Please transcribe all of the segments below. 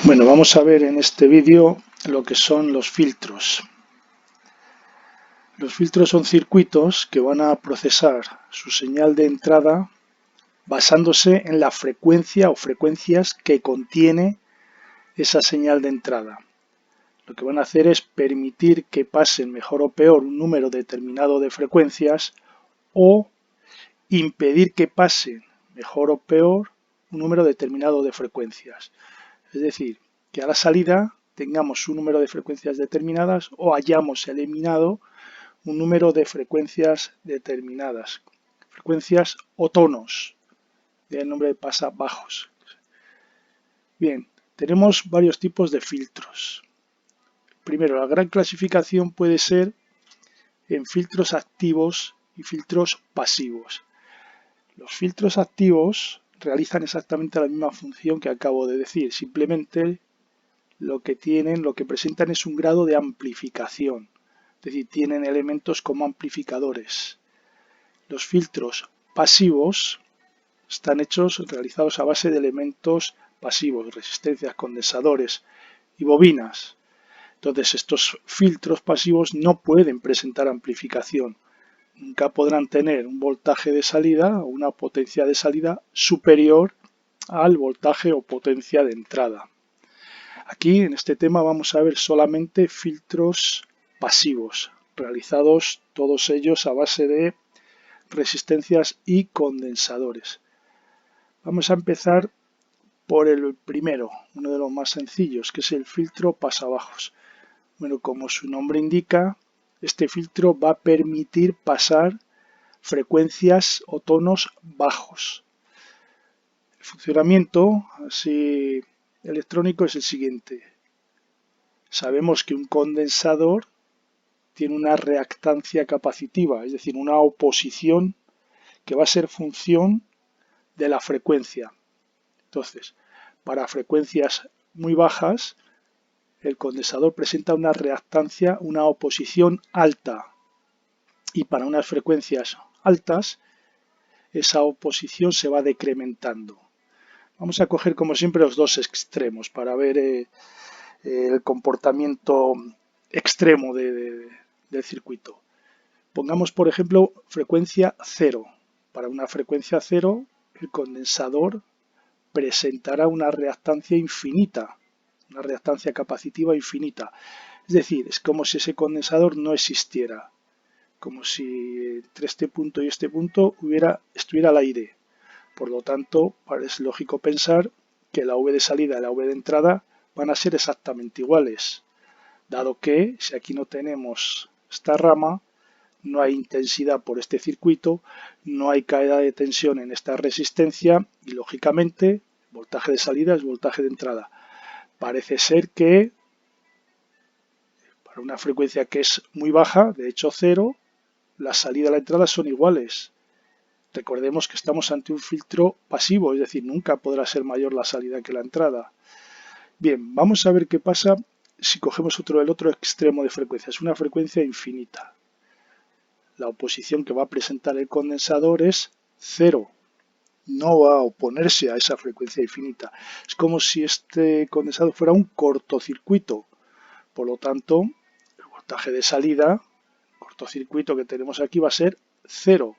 Bueno, vamos a ver en este vídeo lo que son los filtros. Los filtros son circuitos que van a procesar su señal de entrada basándose en la frecuencia o frecuencias que contiene esa señal de entrada. Lo que van a hacer es permitir que pasen mejor o peor un número determinado de frecuencias o impedir que pasen mejor o peor un número determinado de frecuencias. Es decir, que a la salida tengamos un número de frecuencias determinadas o hayamos eliminado un número de frecuencias determinadas. Frecuencias o tonos, del nombre de pasabajos. Bien, tenemos varios tipos de filtros. Primero, la gran clasificación puede ser en filtros activos y filtros pasivos. Los filtros activos realizan exactamente la misma función que acabo de decir, simplemente lo que presentan es un grado de amplificación, es decir, tienen elementos como amplificadores. Los filtros pasivos están realizados a base de elementos pasivos, resistencias, condensadores y bobinas. Entonces, estos filtros pasivos no pueden presentar amplificación. Nunca podrán tener un voltaje de salida o una potencia de salida superior al voltaje o potencia de entrada. Aquí en este tema vamos a ver solamente filtros pasivos, realizados todos ellos a base de resistencias y condensadores. Vamos a empezar por el primero, uno de los más sencillos, que es el filtro pasabajos. Bueno, como su nombre indica, este filtro va a permitir pasar frecuencias o tonos bajos. El funcionamiento así electrónico es el siguiente. Sabemos que un condensador tiene una reactancia capacitiva, es decir, una oposición que va a ser función de la frecuencia. Entonces, para frecuencias muy bajas, el condensador presenta una reactancia, una oposición alta. Y para unas frecuencias altas, esa oposición se va decrementando. Vamos a coger como siempre los dos extremos para ver el comportamiento extremo del circuito. Pongamos, por ejemplo, frecuencia 0. Para una frecuencia 0, el condensador presentará una reactancia infinita, una reactancia capacitiva infinita. Es decir, es como si ese condensador no existiera, como si entre este punto y este punto estuviera al aire. Por lo tanto, es lógico pensar que la V de salida y la V de entrada van a ser exactamente iguales, dado que si aquí no tenemos esta rama, no hay intensidad por este circuito, no hay caída de tensión en esta resistencia y lógicamente voltaje de salida es voltaje de entrada. Parece ser que para una frecuencia que es muy baja, de hecho 0, la salida y la entrada son iguales. Recordemos que estamos ante un filtro pasivo, es decir, nunca podrá ser mayor la salida que la entrada. Bien, vamos a ver qué pasa si cogemos el otro extremo de frecuencia. Es una frecuencia infinita. La oposición que va a presentar el condensador es 0. No va a oponerse a esa frecuencia infinita. Es como si este condensador fuera un cortocircuito. Por lo tanto, el voltaje de salida, cortocircuito que tenemos aquí, va a ser 0.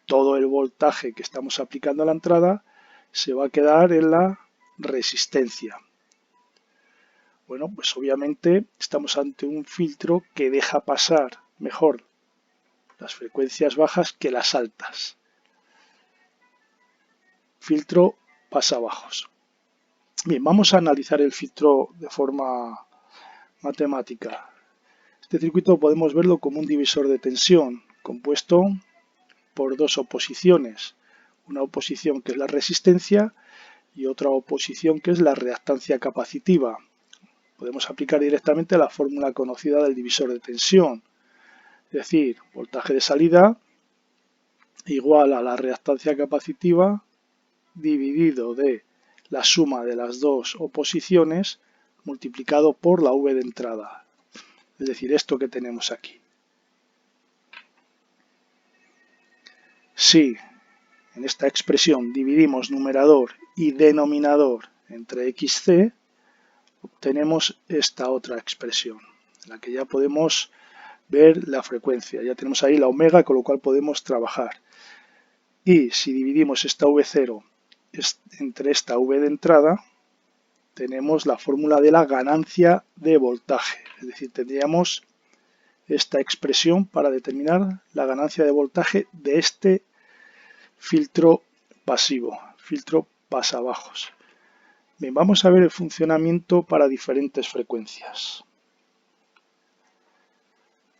Todo el voltaje que estamos aplicando a la entrada se va a quedar en la resistencia. Bueno, pues obviamente estamos ante un filtro que deja pasar mejor las frecuencias bajas que las altas. Filtro pasabajos. Bien, vamos a analizar el filtro de forma matemática. Este circuito podemos verlo como un divisor de tensión compuesto por dos oposiciones. Una oposición que es la resistencia y otra oposición que es la reactancia capacitiva. Podemos aplicar directamente la fórmula conocida del divisor de tensión. Es decir, voltaje de salida igual a la reactancia capacitiva dividido de la suma de las dos oposiciones multiplicado por la V de entrada. Es decir, esto que tenemos aquí. Si en esta expresión dividimos numerador y denominador entre xc, obtenemos esta otra expresión, en la que ya podemos ver la frecuencia. Ya tenemos ahí la omega, con lo cual podemos trabajar. Y si dividimos esta V0 entre esta V de entrada, tenemos la fórmula de la ganancia de voltaje. Es decir, tendríamos esta expresión para determinar la ganancia de voltaje de este filtro pasivo, filtro pasabajos. Bien, vamos a ver el funcionamiento para diferentes frecuencias.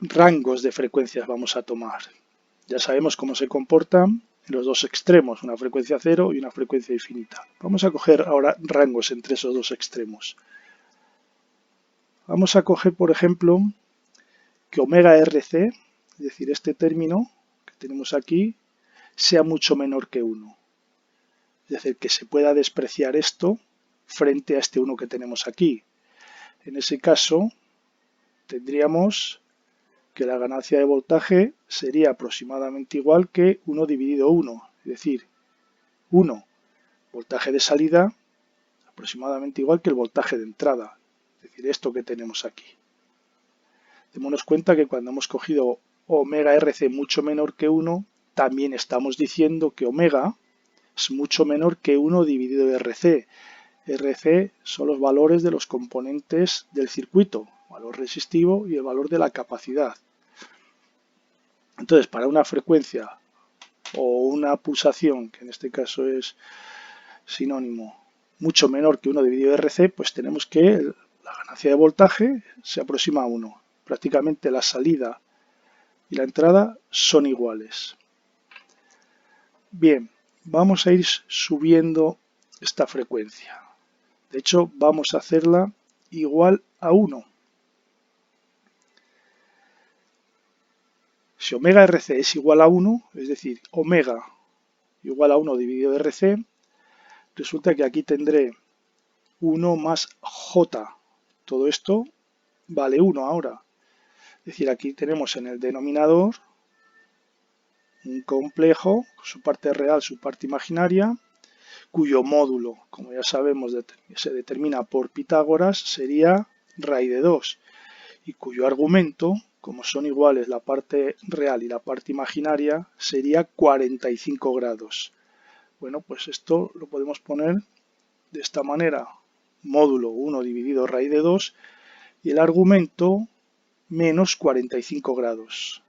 Rangos de frecuencias vamos a tomar. Ya sabemos cómo se comportan en los dos extremos, una frecuencia cero y una frecuencia infinita. Vamos a coger ahora rangos entre esos dos extremos. Vamos a coger, por ejemplo, que omega RC, es decir, este término que tenemos aquí, sea mucho menor que 1. Es decir, que se pueda despreciar esto frente a este 1 que tenemos aquí. En ese caso, tendríamos que la ganancia de voltaje sería aproximadamente igual que 1 dividido 1, es decir, 1 voltaje de salida aproximadamente igual que el voltaje de entrada, es decir, esto que tenemos aquí. Démonos cuenta que cuando hemos cogido omega RC mucho menor que 1, también estamos diciendo que omega es mucho menor que 1 dividido RC. RC son los valores de los componentes del circuito, valor resistivo y el valor de la capacidad. Entonces, para una frecuencia o una pulsación, que en este caso es sinónimo, mucho menor que 1 dividido RC, pues tenemos que la ganancia de voltaje se aproxima a 1. Prácticamente la salida y la entrada son iguales. Bien, vamos a ir subiendo esta frecuencia. De hecho, vamos a hacerla igual a 1. Si omega RC es igual a 1, es decir, omega igual a 1 dividido RC, resulta que aquí tendré 1 más J. Todo esto vale 1 ahora. Es decir, aquí tenemos en el denominador un complejo, su parte real, su parte imaginaria, cuyo módulo, como ya sabemos, se determina por Pitágoras, sería raíz de 2, y cuyo argumento, como son iguales la parte real y la parte imaginaria, sería 45 grados. Bueno, pues esto lo podemos poner de esta manera, módulo 1 dividido raíz de 2, y el argumento menos 45 grados.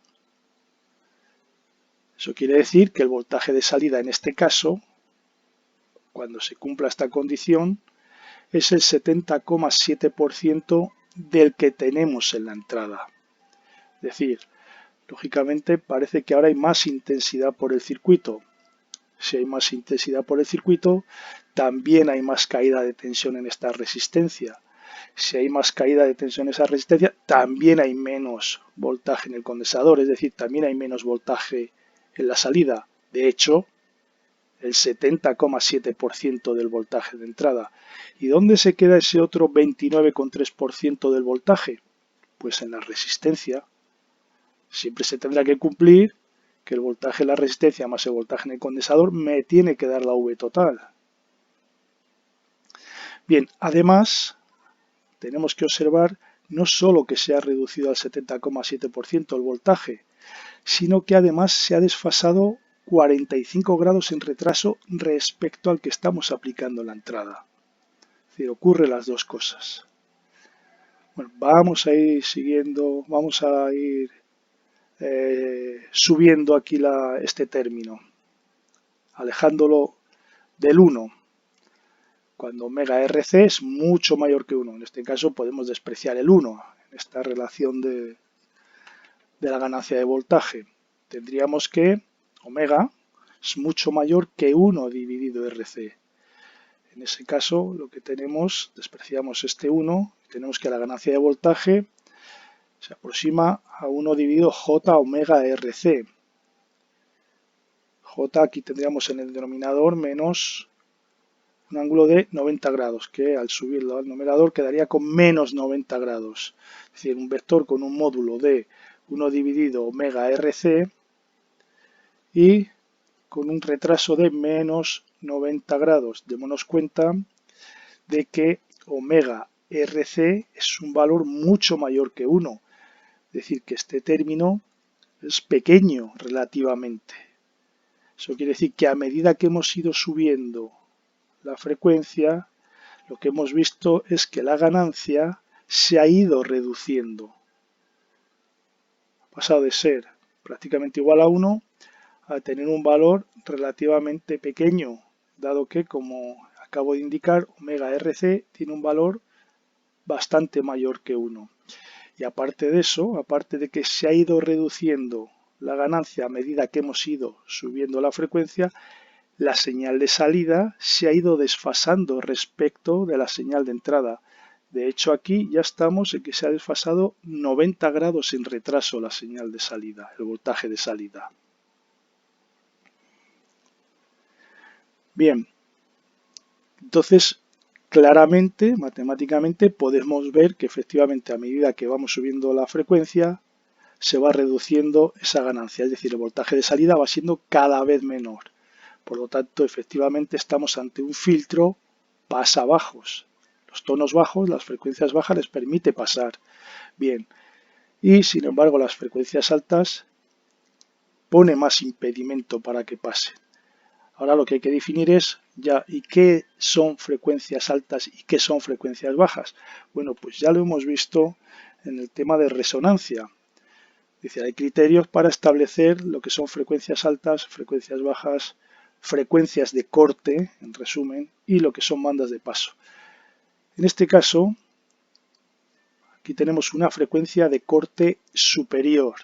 Eso quiere decir que el voltaje de salida en este caso, cuando se cumpla esta condición, es el 70,7% del que tenemos en la entrada. Es decir, lógicamente parece que ahora hay más intensidad por el circuito. Si hay más intensidad por el circuito, también hay más caída de tensión en esta resistencia. Si hay más caída de tensión en esa resistencia, también hay menos voltaje en el condensador, es decir, también hay menos voltaje en la salida. De hecho, el 70,7% del voltaje de entrada. ¿Y dónde se queda ese otro 29,3% del voltaje? Pues en la resistencia. Siempre se tendrá que cumplir que el voltaje en la resistencia más el voltaje en el condensador me tiene que dar la V total. Bien, además tenemos que observar no solo que se ha reducido al 70,7% el voltaje, sino que además se ha desfasado 45 grados en retraso respecto al que estamos aplicando en la entrada. Es decir, ocurren las dos cosas. Bueno, vamos a ir siguiendo, vamos a ir subiendo aquí este término, alejándolo del 1. Cuando omega RC es mucho mayor que 1. En este caso podemos despreciar el 1 en esta relación de la ganancia de voltaje. Tendríamos que omega es mucho mayor que 1 dividido RC. En ese caso lo que tenemos, despreciamos este 1, tenemos que la ganancia de voltaje se aproxima a 1 dividido J omega RC. J aquí tendríamos en el denominador menos un ángulo de 90 grados, que al subirlo al numerador quedaría con menos 90 grados. Es decir, un vector con un módulo de 1 dividido omega RC y con un retraso de menos 90 grados. Démonos cuenta de que omega RC es un valor mucho mayor que 1. Es decir, que este término es pequeño relativamente. Eso quiere decir que a medida que hemos ido subiendo la frecuencia, lo que hemos visto es que la ganancia se ha ido reduciendo. Ha pasado de ser prácticamente igual a 1 a tener un valor relativamente pequeño, dado que, como acabo de indicar, omega RC tiene un valor bastante mayor que 1. Y aparte de eso, aparte de que se ha ido reduciendo la ganancia a medida que hemos ido subiendo la frecuencia, la señal de salida se ha ido desfasando respecto de la señal de entrada. De hecho, aquí ya estamos en que se ha desfasado 90 grados en retraso la señal de salida, el voltaje de salida. Bien, entonces claramente, matemáticamente, podemos ver que efectivamente a medida que vamos subiendo la frecuencia, se va reduciendo esa ganancia, es decir, el voltaje de salida va siendo cada vez menor. Por lo tanto, efectivamente estamos ante un filtro pasabajos. Los tonos bajos, las frecuencias bajas les permite pasar bien. Y sin embargo, las frecuencias altas pone más impedimento para que pase. Ahora lo que hay que definir es ya, ¿y qué son frecuencias altas y qué son frecuencias bajas? Bueno, pues ya lo hemos visto en el tema de resonancia. Dice, hay criterios para establecer lo que son frecuencias altas, frecuencias bajas, frecuencias de corte, en resumen, y lo que son bandas de paso. En este caso, aquí tenemos una frecuencia de corte superior.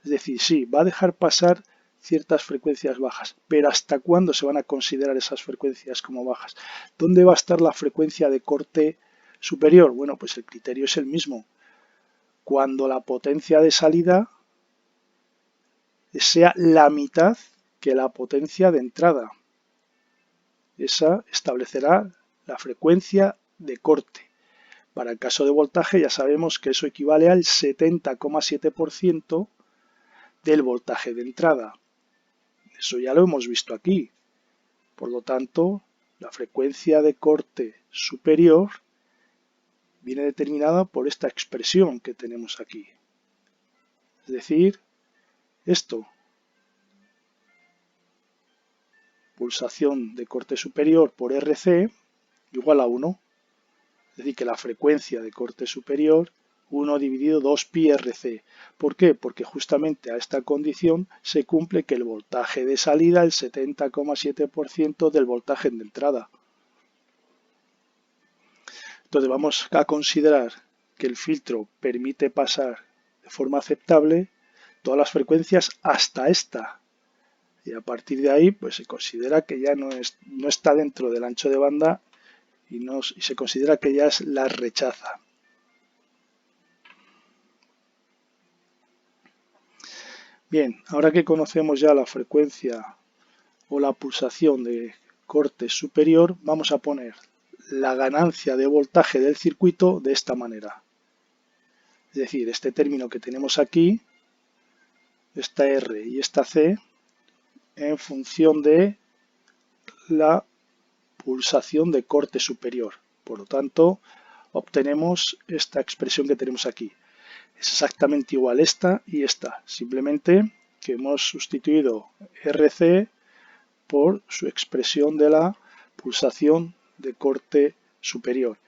Es decir, sí, va a dejar pasar ciertas frecuencias bajas, pero ¿hasta cuándo se van a considerar esas frecuencias como bajas? ¿Dónde va a estar la frecuencia de corte superior? Bueno, pues el criterio es el mismo. Cuando la potencia de salida sea la mitad que la potencia de entrada. Esa establecerá la frecuencia de corte. Para el caso de voltaje ya sabemos que eso equivale al 70,7% del voltaje de entrada. Eso ya lo hemos visto aquí. Por lo tanto, la frecuencia de corte superior viene determinada por esta expresión que tenemos aquí. Es decir, esto, pulsación de corte superior por RC igual a 1. Es decir, que la frecuencia de corte superior 1 dividido 2pi RC. ¿Por qué? Porque justamente a esta condición se cumple que el voltaje de salida es el 70,7% del voltaje de entrada. Entonces vamos a considerar que el filtro permite pasar de forma aceptable todas las frecuencias hasta esta. Y a partir de ahí pues se considera que ya no está dentro del ancho de banda y se considera que ya la rechaza. Bien, ahora que conocemos ya la frecuencia o la pulsación de corte superior, vamos a poner la ganancia de voltaje del circuito de esta manera. Es decir, este término que tenemos aquí, esta R y esta C, en función de la pulsación de corte superior. Por lo tanto, obtenemos esta expresión que tenemos aquí. Es exactamente igual esta y esta, simplemente que hemos sustituido RC por su expresión de la pulsación de corte superior.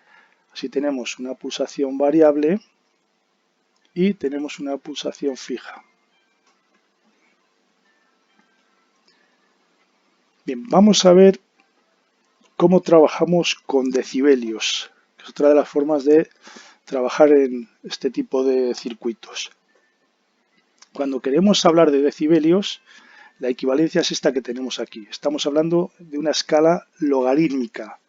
Así tenemos una pulsación variable y tenemos una pulsación fija. Bien, vamos a ver cómo trabajamos con decibelios, que es otra de las formas de trabajar en este tipo de circuitos. Cuando queremos hablar de decibelios, la equivalencia es esta que tenemos aquí. Estamos hablando de una escala logarítmica.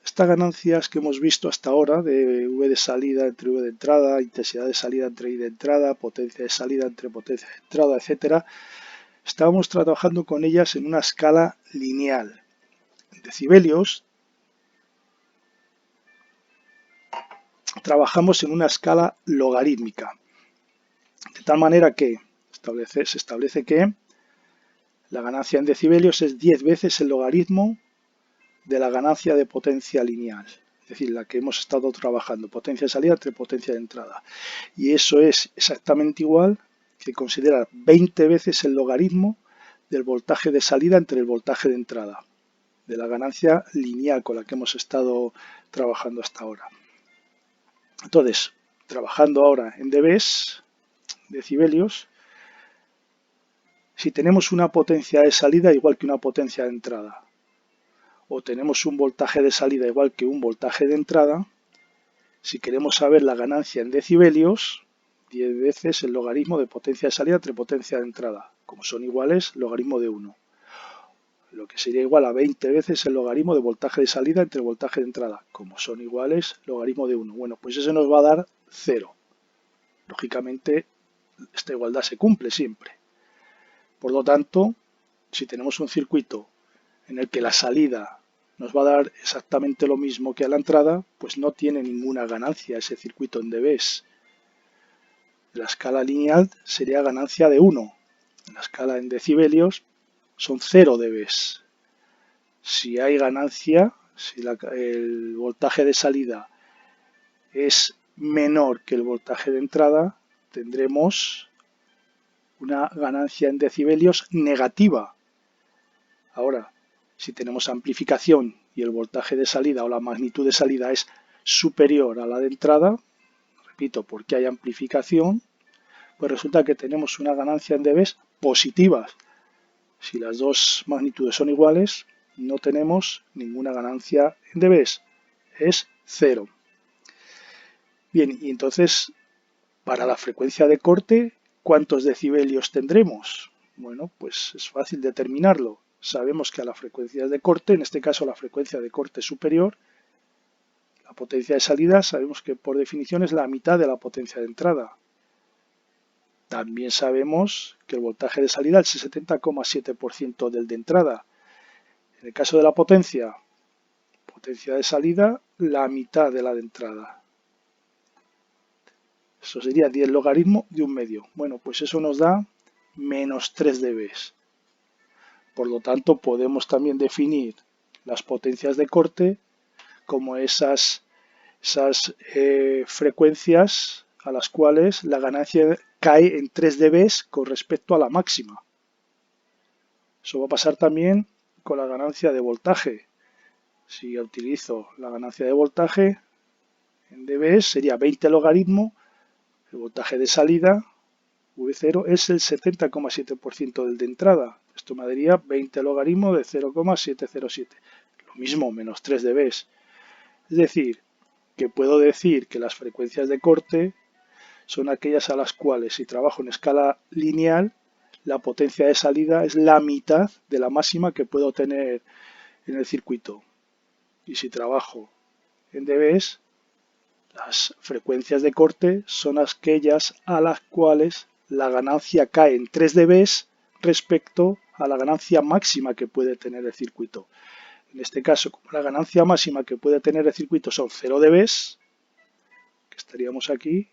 Estas ganancias que hemos visto hasta ahora de V de salida entre V de entrada, intensidad de salida entre I de entrada, potencia de salida entre potencia de entrada, etc., estábamos trabajando con ellas en una escala lineal. En decibelios trabajamos en una escala logarítmica, de tal manera que se establece que la ganancia en decibelios es 10 veces el logaritmo de la ganancia de potencia lineal. es decir, la que hemos estado trabajando, potencia de salida entre potencia de entrada. Y eso es exactamente igual que considerar 20 veces el logaritmo del voltaje de salida entre el voltaje de entrada, de la ganancia lineal con la que hemos estado trabajando hasta ahora. Entonces, trabajando ahora en dBs, decibelios, si tenemos una potencia de salida igual que una potencia de entrada, o tenemos un voltaje de salida igual que un voltaje de entrada, si queremos saber la ganancia en decibelios, 10 veces el logaritmo de potencia de salida entre potencia de entrada. Como son iguales, logaritmo de 1. Lo que sería igual a 20 veces el logaritmo de voltaje de salida entre voltaje de entrada. Como son iguales, logaritmo de 1. Bueno, pues ese nos va a dar 0. Lógicamente, esta igualdad se cumple siempre. Por lo tanto, si tenemos un circuito en el que la salida nos va a dar exactamente lo mismo que a la entrada, pues no tiene ninguna ganancia ese circuito en dBs. La escala lineal sería ganancia de 1. La escala en decibelios son 0 dBs. Si hay ganancia, si el voltaje de salida es menor que el voltaje de entrada, tendremos una ganancia en decibelios negativa. Ahora, si tenemos amplificación y el voltaje de salida o la magnitud de salida es superior a la de entrada, repito, porque hay amplificación, pues resulta que tenemos una ganancia en dBs positivas. Si las dos magnitudes son iguales, no tenemos ninguna ganancia en dBs, es 0. Bien, y entonces, para la frecuencia de corte, ¿cuántos decibelios tendremos? Bueno, pues es fácil determinarlo. Sabemos que a la frecuencia de corte, en este caso la frecuencia de corte superior, la potencia de salida sabemos que por definición es la mitad de la potencia de entrada. También sabemos que el voltaje de salida es el 70,7% del de entrada. En el caso de la potencia de salida, la mitad de la de entrada. Eso sería 10 logaritmo de un medio. Bueno, pues eso nos da menos 3 dBs. Por lo tanto, podemos también definir las potencias de corte como esas frecuencias a las cuales la ganancia cae en 3 dBs con respecto a la máxima. Eso va a pasar también con la ganancia de voltaje. Si utilizo la ganancia de voltaje en dBs sería 20 logaritmo, el voltaje de salida, V0, es el 70,7% del de entrada. Esto me daría 20 logaritmo de 0,707. Lo mismo, menos 3 dBs. Es decir, que puedo decir que las frecuencias de corte son aquellas a las cuales, si trabajo en escala lineal, la potencia de salida es la mitad de la máxima que puedo tener en el circuito. Y si trabajo en dBs, las frecuencias de corte son aquellas a las cuales la ganancia cae en 3 dBs respecto a la ganancia máxima que puede tener el circuito. En este caso, como la ganancia máxima que puede tener el circuito son 0 dBs, que estaríamos aquí,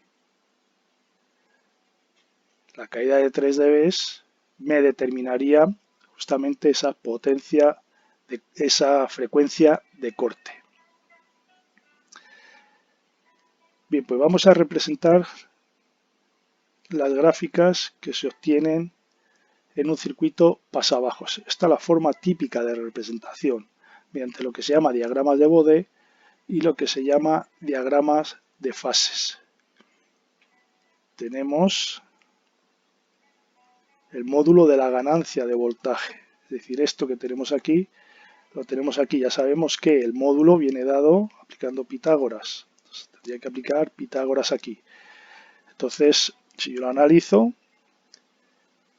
la caída de 3 dBs me determinaría justamente esa potencia, esa frecuencia de corte. Bien, pues vamos a representar las gráficas que se obtienen en un circuito pasabajos. Esta es la forma típica de representación, mediante lo que se llama diagramas de Bode y lo que se llama diagramas de fases. Tenemos el módulo de la ganancia de voltaje, es decir, esto que tenemos aquí, lo tenemos aquí. Ya sabemos que el módulo viene dado aplicando Pitágoras. Entonces, tendría que aplicar Pitágoras aquí. Entonces, si yo lo analizo,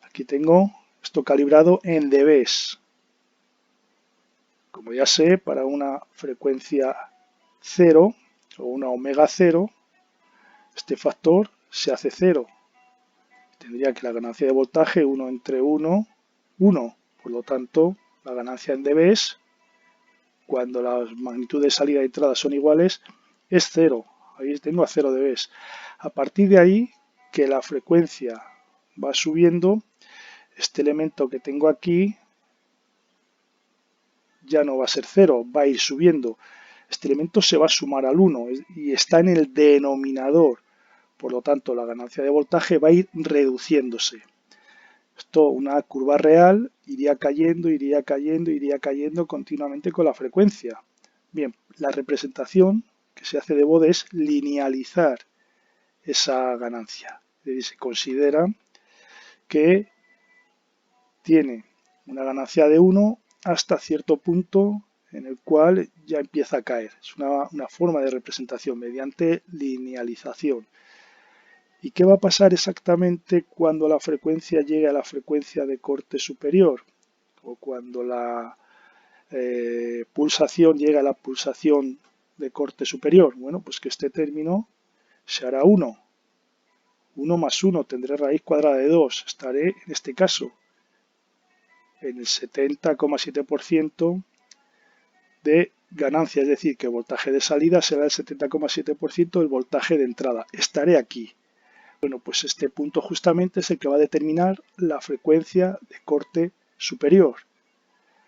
aquí tengo esto calibrado en dBs. Como ya sé, para una frecuencia 0 o una omega 0, este factor se hace 0. Tendría que la ganancia de voltaje 1 entre 1, 1. Por lo tanto, la ganancia en dBs, cuando las magnitudes de salida y entrada son iguales, es 0. Ahí tengo a 0 dBs. A partir de ahí, que la frecuencia va subiendo, este elemento que tengo aquí ya no va a ser 0, va a ir subiendo. Este elemento se va a sumar al 1 y está en el denominador. Por lo tanto, la ganancia de voltaje va a ir reduciéndose. Esto, una curva real, iría cayendo, iría cayendo, iría cayendo continuamente con la frecuencia. Bien, la representación que se hace de bode es linealizar esa ganancia. Es decir, se considera que tiene una ganancia de 1 hasta cierto punto en el cual ya empieza a caer. Es una forma de representación mediante linealización. ¿Y qué va a pasar exactamente cuando la frecuencia llegue a la frecuencia de corte superior? O cuando la pulsación llega a la pulsación de corte superior. Bueno, pues que este término se hará 1. 1 más 1 tendré raíz cuadrada de 2. Estaré, en este caso, en el 70,7% de ganancia, es decir, que el voltaje de salida será el 70,7% del voltaje de entrada. Estaré aquí. Bueno, pues este punto justamente es el que va a determinar la frecuencia de corte superior.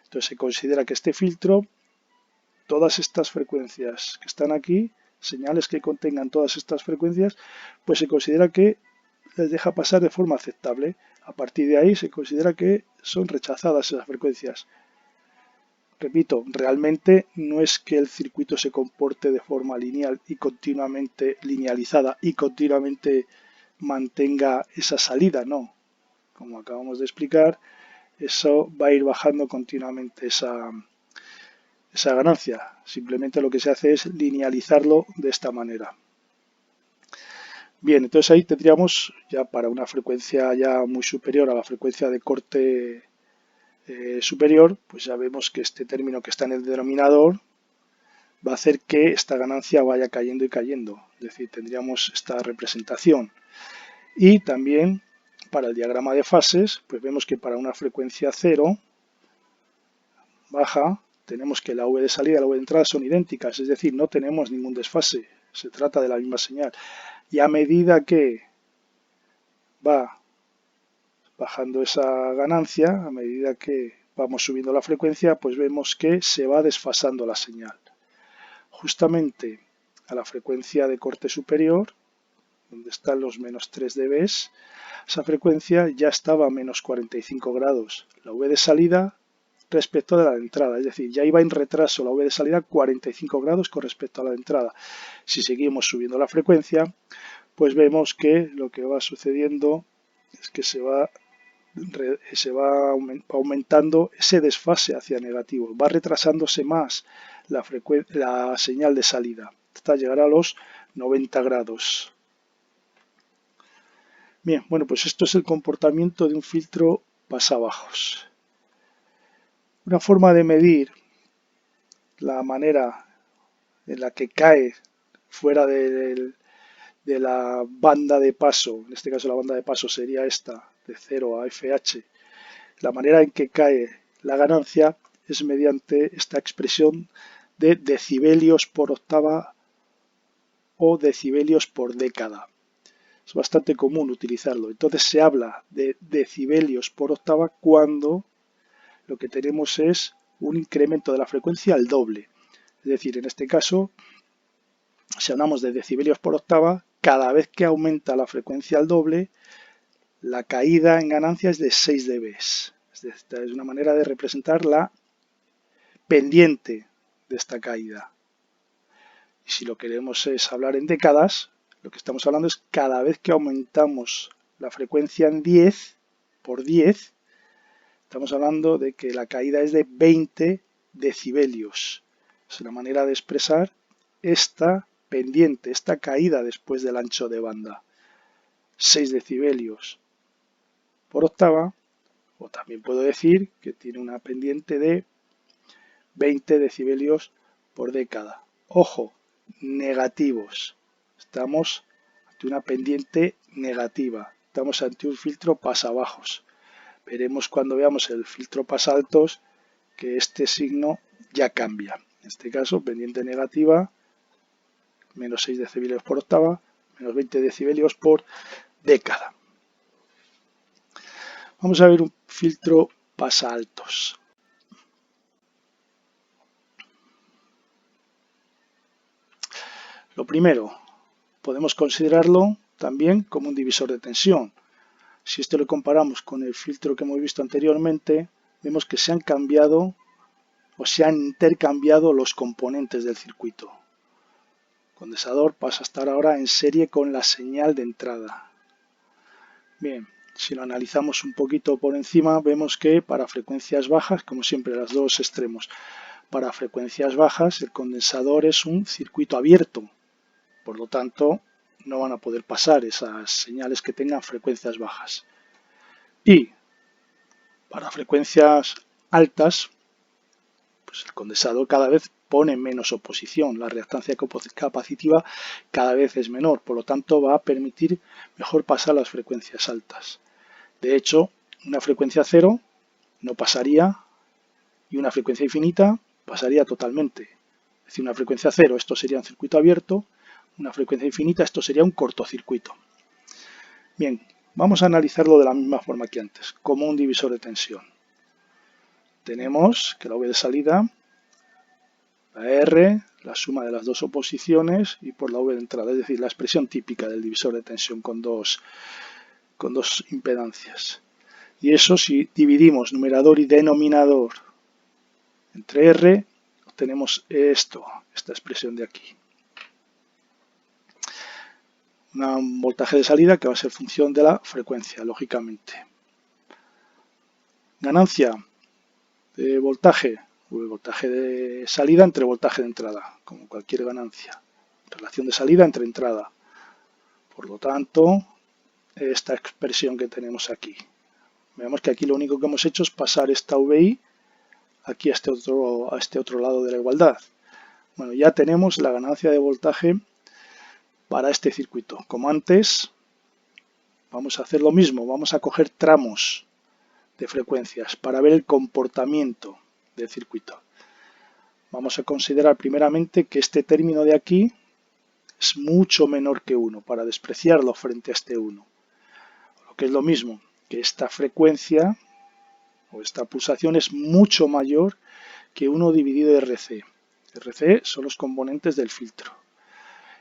Entonces se considera que este filtro, todas estas frecuencias que están aquí, señales que contengan todas estas frecuencias, pues se considera que les deja pasar de forma aceptable. A partir de ahí se considera que son rechazadas esas frecuencias. Repito, realmente no es que el circuito se comporte de forma lineal y continuamente linealizada y continuamente mantenga esa salida, no. Como acabamos de explicar, eso va a ir bajando continuamente esa ganancia. Simplemente lo que se hace es linealizarlo de esta manera. Bien, entonces ahí tendríamos ya para una frecuencia ya muy superior a la frecuencia de corte superior, pues ya vemos que este término que está en el denominador va a hacer que esta ganancia vaya cayendo y cayendo. Es decir, tendríamos esta representación. Y también para el diagrama de fases, pues vemos que para una frecuencia 0 baja, tenemos que la V de salida y la V de entrada son idénticas, es decir, no tenemos ningún desfase, se trata de la misma señal. Y a medida que va bajando esa ganancia, a medida que vamos subiendo la frecuencia, pues vemos que se va desfasando la señal. Justamente a la frecuencia de corte superior, donde están los menos 3 dB, esa frecuencia ya estaba a menos 45 grados. La V de salida respecto de la de entrada, es decir, ya iba en retraso la V de salida 45 grados con respecto a la de entrada. Si seguimos subiendo la frecuencia, pues vemos que lo que va sucediendo es que se va aumentando ese desfase hacia negativo, va retrasándose más la señal de salida hasta llegar a los 90 grados. Bien, bueno, pues esto es el comportamiento de un filtro pasabajos. Una forma de medir la manera en la que cae fuera de la banda de paso, en este caso la banda de paso sería esta, de 0 a FH, la manera en que cae la ganancia es mediante esta expresión de decibelios por octava o decibelios por década. Es bastante común utilizarlo. Entonces se habla de decibelios por octava cuando lo que tenemos es un incremento de la frecuencia al doble. Es decir, en este caso, si hablamos de decibelios por octava, cada vez que aumenta la frecuencia al doble, la caída en ganancia es de 6 dB. Esta es una manera de representar la pendiente de esta caída. Y si lo queremos es hablar en décadas, lo que estamos hablando es cada vez que aumentamos la frecuencia en 10 por 10, estamos hablando de que la caída es de 20 decibelios. Es una manera de expresar esta pendiente, esta caída después del ancho de banda. 6 decibelios por octava, o también puedo decir que tiene una pendiente de 20 decibelios por década. Ojo, negativos. Estamos ante una pendiente negativa. Estamos ante un filtro pasabajos. Veremos cuando veamos el filtro pasaltos que este signo ya cambia. En este caso, pendiente negativa, menos 6 decibelios por octava, menos 20 decibelios por década. Vamos a ver un filtro pasaltos. Lo primero, podemos considerarlo también como un divisor de tensión. Si esto lo comparamos con el filtro que hemos visto anteriormente, vemos que se han cambiado o se han intercambiado los componentes del circuito. El condensador pasa a estar ahora en serie con la señal de entrada. Bien, si lo analizamos un poquito por encima, vemos que para frecuencias bajas, como siempre, los dos extremos, para frecuencias bajas el condensador es un circuito abierto, por lo tanto no van a poder pasar esas señales que tengan frecuencias bajas. Y para frecuencias altas, pues el condensador cada vez pone menos oposición, la reactancia capacitiva cada vez es menor, por lo tanto va a permitir mejor pasar las frecuencias altas. De hecho, una frecuencia cero no pasaría y una frecuencia infinita pasaría totalmente. Es decir, una frecuencia cero, esto sería un circuito abierto, una frecuencia infinita, esto sería un cortocircuito. Bien, vamos a analizarlo de la misma forma que antes, como un divisor de tensión. Tenemos que la V de salida, la R, la suma de las dos oposiciones y por la V de entrada, es decir, la expresión típica del divisor de tensión con dos impedancias. Y eso, si dividimos numerador y denominador entre R, obtenemos esta expresión de aquí. Un voltaje de salida que va a ser función de la frecuencia, lógicamente. Ganancia de voltaje, o el voltaje de salida entre voltaje de entrada, como cualquier ganancia. Relación de salida entre entrada. Por lo tanto, esta expresión que tenemos aquí. Vemos que aquí lo único que hemos hecho es pasar esta VI aquí a este otro lado de la igualdad. Bueno, ya tenemos la ganancia de voltaje para este circuito. Como antes, vamos a hacer lo mismo, vamos a coger tramos de frecuencias para ver el comportamiento del circuito. Vamos a considerar primeramente que este término de aquí es mucho menor que 1, para despreciarlo frente a este 1. Lo que es lo mismo, que esta frecuencia o esta pulsación es mucho mayor que 1 dividido RC. RC son los componentes del filtro.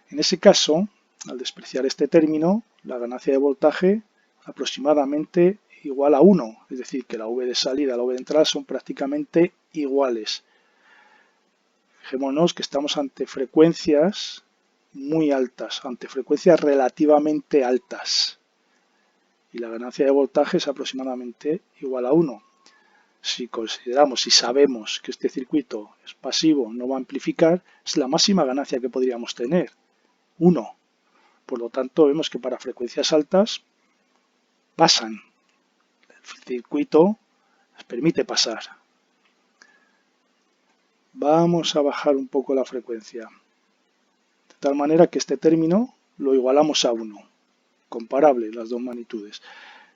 En ese caso, al despreciar este término, la ganancia de voltaje aproximadamente igual a 1, es decir, que la V de salida y la V de entrada son prácticamente iguales. Fijémonos que estamos ante frecuencias muy altas, ante frecuencias relativamente altas. Y la ganancia de voltaje es aproximadamente igual a 1. Si consideramos, si sabemos que este circuito es pasivo, no va a amplificar, es la máxima ganancia que podríamos tener, 1. Por lo tanto, vemos que para frecuencias altas pasan. El circuito les permite pasar. Vamos a bajar un poco la frecuencia, de tal manera que este término lo igualamos a 1, comparable las dos magnitudes.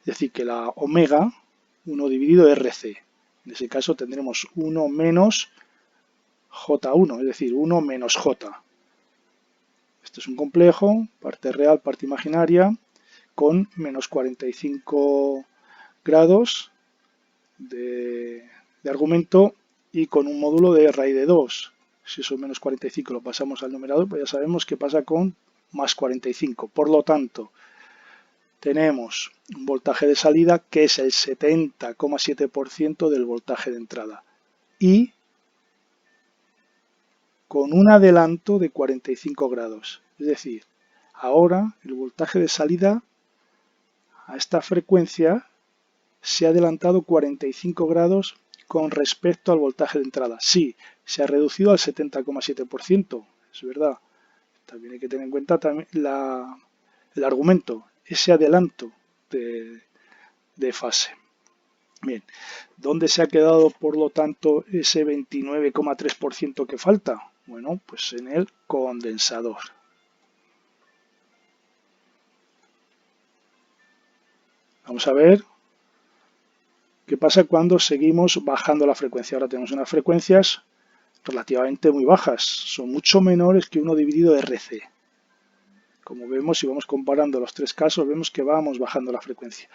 Es decir, que la omega, 1 dividido RC. En ese caso tendremos 1 menos J1, es decir, 1 menos J. Este es un complejo, parte real, parte imaginaria, con menos 45 grados de argumento y con un módulo de raíz de 2. Si eso menos 45 lo pasamos al numerador, pues ya sabemos que pasa con más 45. Por lo tanto, tenemos un voltaje de salida que es el 70,7% del voltaje de entrada y con un adelanto de 45 grados. Es decir, ahora el voltaje de salida a esta frecuencia se ha adelantado 45 grados con respecto al voltaje de entrada. Sí, se ha reducido al 70,7%, es verdad. También hay que tener en cuenta también el argumento, ese adelanto de fase. Bien, ¿dónde se ha quedado por lo tanto ese 29,3% que falta? Bueno, pues en el condensador. Vamos a ver qué pasa cuando seguimos bajando la frecuencia. Ahora tenemos unas frecuencias relativamente muy bajas, son mucho menores que 1 dividido RC. Como vemos, si vamos comparando los tres casos, vemos que vamos bajando la frecuencia.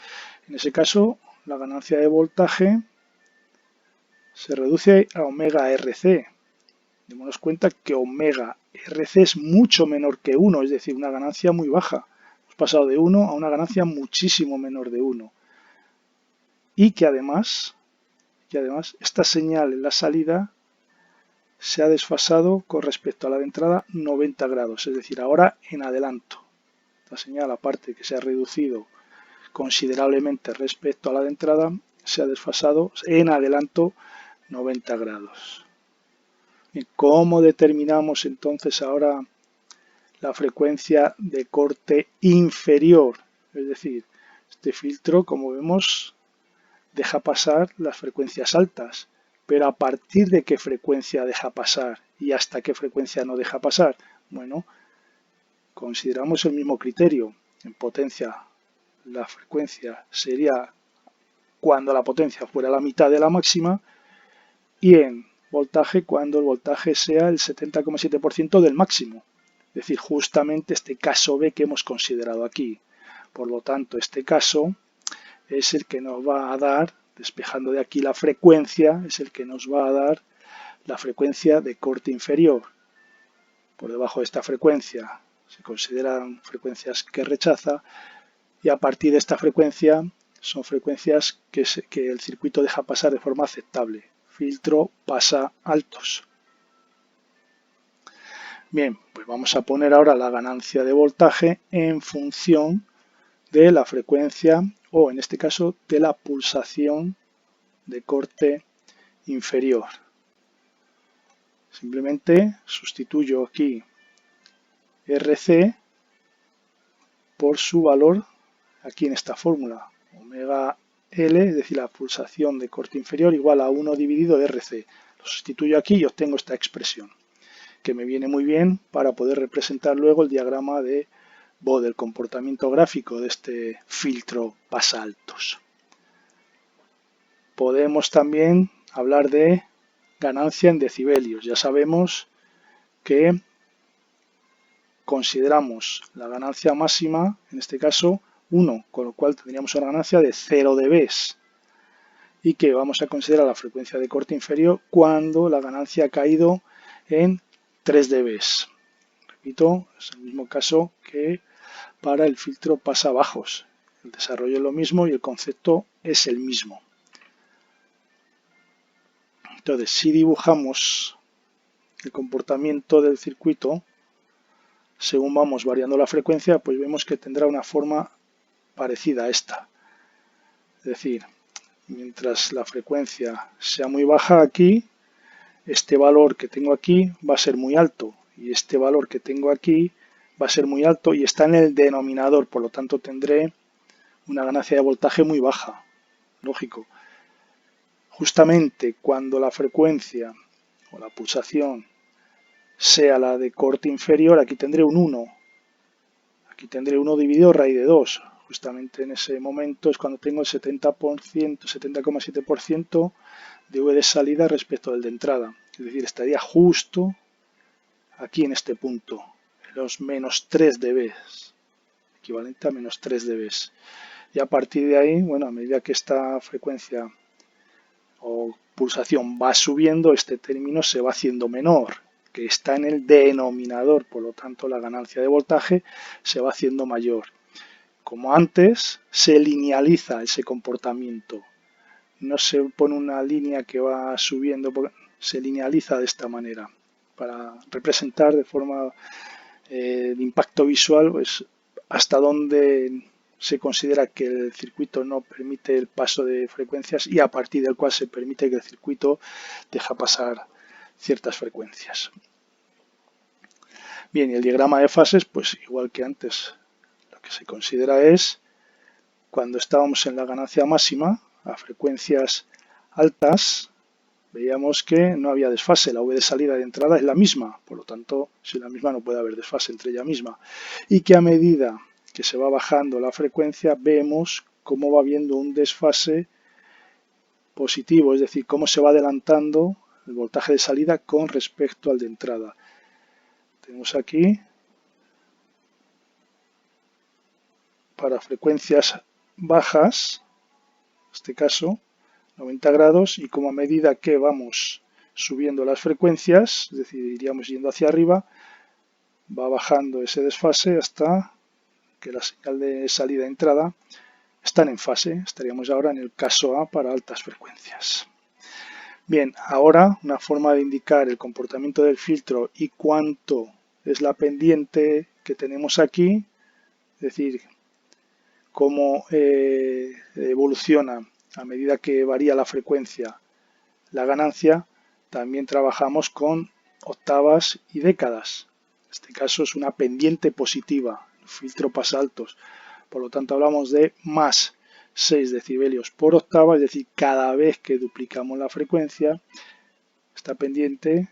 En ese caso, la ganancia de voltaje se reduce a omega RC. Démonos cuenta que omega RC es mucho menor que 1, es decir, una ganancia muy baja. Hemos pasado de 1 a una ganancia muchísimo menor de 1. Y que además esta señal en la salida se ha desfasado con respecto a la de entrada 90 grados, es decir, ahora en adelanto. La señal, aparte que se ha reducido considerablemente respecto a la de entrada, se ha desfasado en adelanto 90 grados. ¿Y cómo determinamos entonces ahora la frecuencia de corte inferior? Es decir, este filtro, como vemos, deja pasar las frecuencias altas, pero ¿a partir de qué frecuencia deja pasar y hasta qué frecuencia no deja pasar? Bueno, consideramos el mismo criterio. En potencia, la frecuencia sería cuando la potencia fuera la mitad de la máxima, y en voltaje cuando el voltaje sea el 70,7% del máximo. Es decir, justamente este caso B que hemos considerado aquí. Por lo tanto, este caso es el que nos va a dar, despejando de aquí la frecuencia, es el que nos va a dar la frecuencia de corte inferior. Por debajo de esta frecuencia se consideran frecuencias que rechaza, y a partir de esta frecuencia son frecuencias que el circuito deja pasar de forma aceptable. Filtro pasa altos. Bien, pues vamos a poner ahora la ganancia de voltaje en función de la frecuencia, o en este caso de la pulsación de corte inferior. Simplemente sustituyo aquí RC por su valor aquí en esta fórmula. Omega L, es decir, la pulsación de corte inferior, igual a 1 dividido RC. Lo sustituyo aquí y obtengo esta expresión, que me viene muy bien para poder representar luego el diagrama de Bode, el comportamiento gráfico de este filtro pasaltos. Podemos también hablar de ganancia en decibelios. Ya sabemos que consideramos la ganancia máxima, en este caso 1, con lo cual tendríamos una ganancia de 0 dB, y que vamos a considerar la frecuencia de corte inferior cuando la ganancia ha caído en 3 dB. Repito, es el mismo caso que para el filtro pasabajos. El desarrollo es lo mismo y el concepto es el mismo. Entonces, si dibujamos el comportamiento del circuito, según vamos variando la frecuencia, pues vemos que tendrá una forma parecida a esta. Es decir, mientras la frecuencia sea muy baja aquí, este valor que tengo aquí va a ser muy alto, y este valor que tengo aquí va a ser muy alto y está en el denominador, por lo tanto tendré una ganancia de voltaje muy baja. Lógico. Justamente cuando la frecuencia o la pulsación sea la de corte inferior, aquí tendré un 1. Aquí tendré 1 dividido raíz de 2. Justamente en ese momento es cuando tengo el 70%, 70,7% de V de salida respecto del de entrada. Es decir, estaría justo aquí en este punto, los menos 3 dB, equivalente a menos 3 dB. Y a partir de ahí, bueno, a medida que esta frecuencia o pulsación va subiendo, este término se va haciendo menor, que está en el denominador, por lo tanto la ganancia de voltaje se va haciendo mayor. Como antes, se linealiza ese comportamiento. No se pone una línea que va subiendo, se linealiza de esta manera para representar de forma de impacto visual, pues, hasta dónde se considera que el circuito no permite el paso de frecuencias y a partir del cual se permite que el circuito deja pasar ciertas frecuencias. Bien, y el diagrama de fases, pues igual que antes, lo que se considera es cuando estábamos en la ganancia máxima a frecuencias altas, veíamos que no había desfase, la V de salida y de entrada es la misma, por lo tanto, si es la misma no puede haber desfase entre ella misma, y que a medida que se va bajando la frecuencia vemos cómo va habiendo un desfase positivo, es decir, cómo se va adelantando el voltaje de salida con respecto al de entrada. Tenemos aquí para frecuencias bajas, en este caso 90 grados, y como a medida que vamos subiendo las frecuencias, es decir, iríamos yendo hacia arriba, va bajando ese desfase hasta que la señal de salida-entrada están en fase. Estaríamos ahora en el caso A para altas frecuencias. Bien, ahora una forma de indicar el comportamiento del filtro y cuánto es la pendiente que tenemos aquí, es decir, cómo evoluciona a medida que varía la frecuencia la ganancia. También trabajamos con octavas y décadas. En este caso es una pendiente positiva, el filtro pasaltos. Por lo tanto hablamos de más 6 decibelios por octava, es decir, cada vez que duplicamos la frecuencia, esta pendiente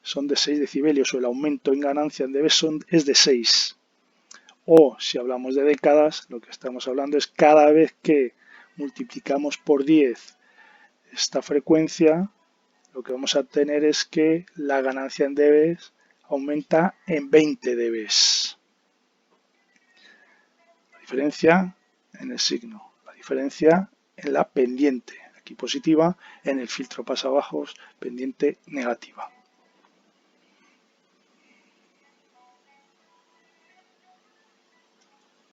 son de 6 decibelios o el aumento en ganancia en dB es de 6. O si hablamos de décadas, lo que estamos hablando es cada vez que multiplicamos por 10 esta frecuencia, lo que vamos a tener es que la ganancia en dB aumenta en 20 dB. La diferencia en el signo, la diferencia en la pendiente, aquí positiva, en el filtro pasabajos, pendiente negativa.